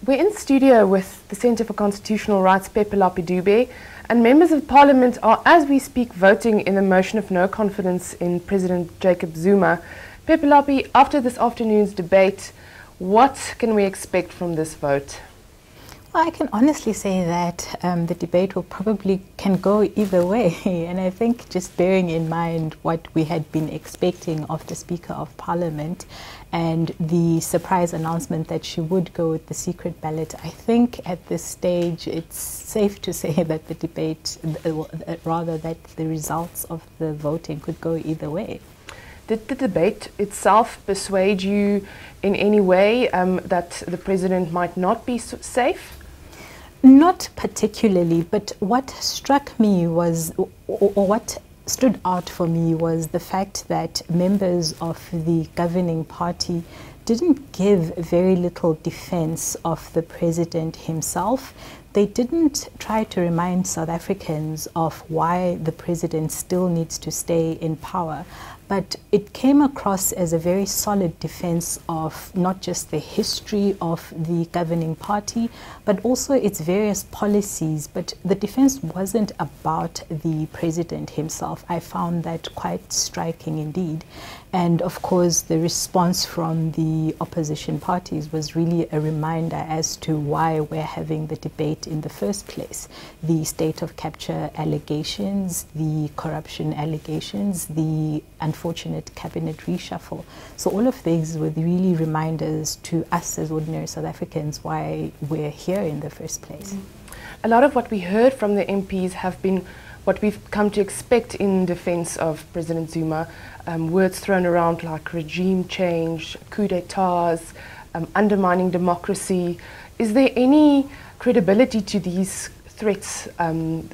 We're in studio with the Centre for Constitutional Rights, Pepelapi Dube, and members of Parliament are, as we speak, voting in the motion of no confidence in President Jacob Zuma. Pepelapi, after this afternoon's debate, what can we expect from this vote? Well, I can honestly say that the debate will probably can go either way. And I think just bearing in mind what we had been expecting of the Speaker of Parliament and the surprise announcement that she would go with the secret ballot, I think at this stage it's safe to say that the debate, rather that the results of the voting could go either way. Did the debate itself persuade you in any way that the President might not be safe? Not particularly, but what struck me was, or what stood out for me was the fact that members of the governing party didn't give very little defense of the President himself. They didn't try to remind South Africans of why the President still needs to stay in power. But it came across as a very solid defense of not just the history of the governing party, but also its various policies. But the defense wasn't about the President himself. I found that quite striking indeed. And of course, the response from the opposition parties was really a reminder as to why we're having the debate in the first place. The state of capture allegations, the corruption allegations, the unfortunate cabinet reshuffle. So all of these were really reminders to us as ordinary South Africans why we're here in the first place. A lot of what we heard from the MPs have been what we've come to expect in defense of President Zuma. Words thrown around like regime change, coup d'etats, undermining democracy. Is there any credibility to these threats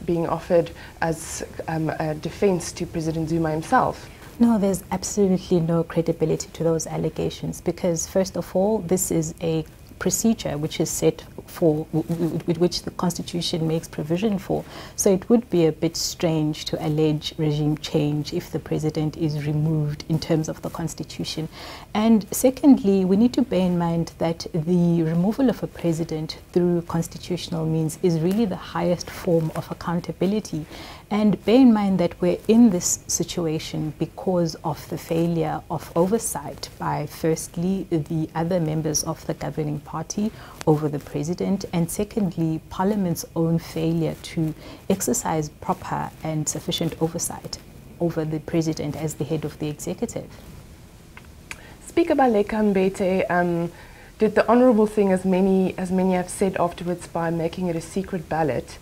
being offered as a defense to President Zuma himself? No, there's absolutely no credibility to those allegations because, first of all, this is a procedure which is set for, which the Constitution makes provision for. So it would be a bit strange to allege regime change if the President is removed in terms of the Constitution. And secondly, we need to bear in mind that the removal of a President through constitutional means is really the highest form of accountability. And bear in mind that we're in this situation because of the failure of oversight by, firstly, the other members of the governing party over the President, and secondly, Parliament's own failure to exercise proper and sufficient oversight over the President as the head of the executive. Speaker Baleka Mbete did the honourable thing, as many have said afterwards, by making it a secret ballot.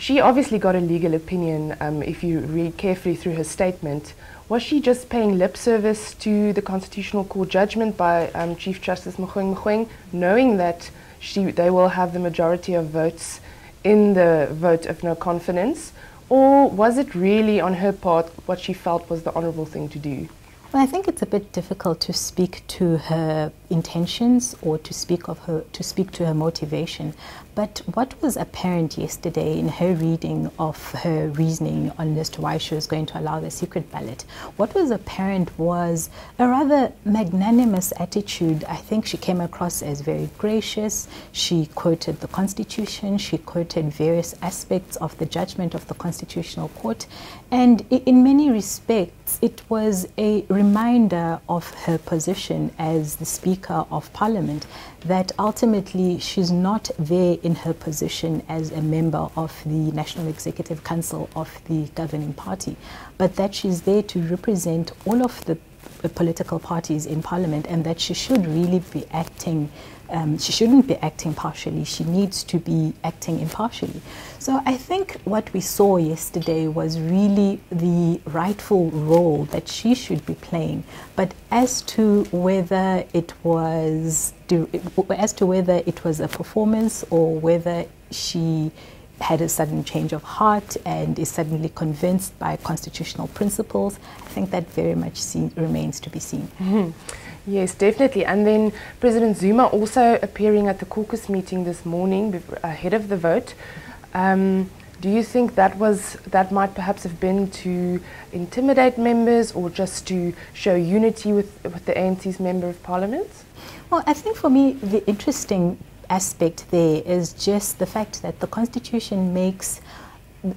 She obviously got a legal opinion if you read carefully through her statement. Was she just paying lip service to the Constitutional Court judgment by Chief Justice Mogoeng, knowing that they will have the majority of votes in the vote of no confidence? Or was it really on her part what she felt was the honourable thing to do? Well, I think it's a bit difficult to speak to her intentions or to speak to her motivation. But what was apparent yesterday in her reading of her reasoning on as to why she was going to allow the secret ballot, what was apparent was a rather magnanimous attitude. I think she came across as very gracious. She quoted the Constitution. She quoted various aspects of the judgment of the Constitutional Court. And in many respects, it was a reminder of her position as the Speaker of Parliament, that ultimately she's not there in her position as a member of the National Executive Council of the governing party, but that she's there to represent all of the political parties in Parliament, and that she should really be acting she shouldn't be acting partially. She needs to be acting impartially. So I think what we saw yesterday was really the rightful role that she should be playing. But as to whether it was a performance or whether she had a sudden change of heart and is suddenly convinced by constitutional principles, I think that very much remains to be seen. Mm-hmm. Yes, definitely. And then President Zuma also appearing at the caucus meeting this morning ahead of the vote, Do you think that might perhaps have been to intimidate members or just to show unity with the ANC's Member of Parliament? Well, I think for me the interesting aspect there is just the fact that the Constitution makes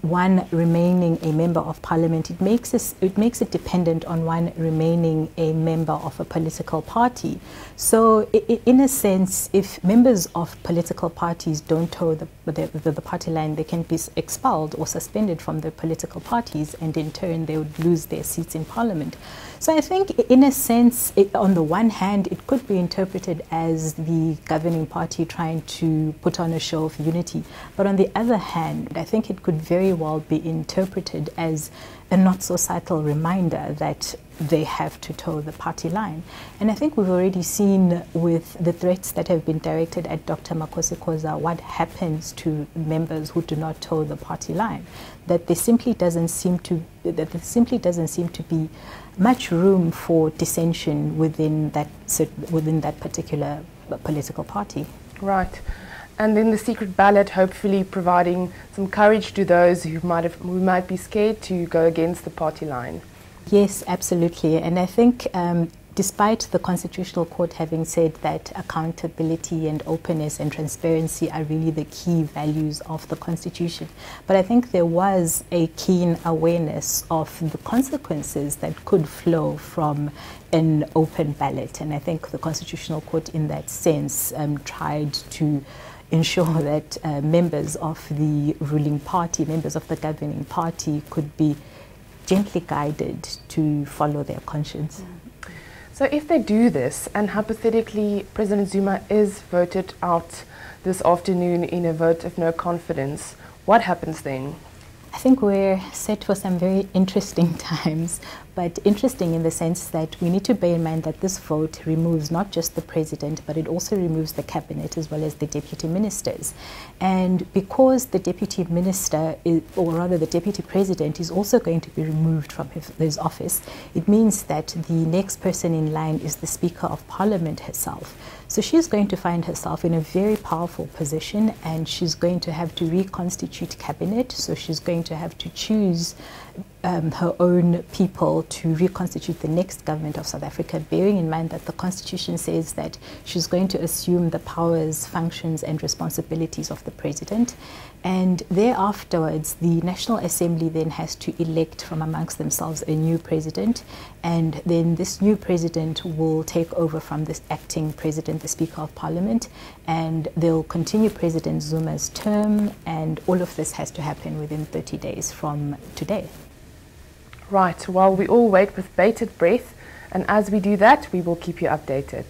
one remaining a member of Parliament, it makes it dependent on one remaining a member of a political party. So in a sense, if members of political parties don't toe the party line, they can be expelled or suspended from the political parties, and in turn they would lose their seats in Parliament. So I think in a sense, on the one hand, it could be interpreted as the governing party trying to put on a show of unity. But on the other hand, I think it could very well be interpreted as a not so subtle reminder that they have to toe the party line. And I think we've already seen with the threats that have been directed at Dr. Makhosikhoza what happens to members who do not toe the party line. That there simply doesn't seem to be much room for dissension within that particular political party. Right. And then the secret ballot hopefully providing some courage to those who might be scared to go against the party line. Yes, absolutely. And I think despite the Constitutional Court having said that accountability and openness and transparency are really the key values of the Constitution, but I think there was a keen awareness of the consequences that could flow from an open ballot. And I think the Constitutional Court in that sense tried to ensure that members of the ruling party, members of the governing party could be gently guided to follow their conscience. So if they do this, and hypothetically President Zuma is voted out this afternoon in a vote of no confidence, what happens then? I think we're set for some very interesting times, but interesting in the sense that we need to bear in mind that this vote removes not just the president, but it also removes the cabinet as well as the deputy ministers. And because the deputy minister, or rather the deputy president, is also going to be removed from his office, it means that the next person in line is the Speaker of Parliament herself. So she's going to find herself in a very powerful position, and she's going to have to reconstitute cabinet. So she's going to have to choose her own people to reconstitute the next government of South Africa, bearing in mind that the Constitution says that she's going to assume the powers, functions and responsibilities of the president. And thereafterwards, the National Assembly then has to elect from amongst themselves a new president, and then this new president will take over from this acting president, the Speaker of Parliament, and they'll continue President Zuma's term, and all of this has to happen within 30 days from today. Right, well, we all wait with bated breath, and as we do that, we will keep you updated.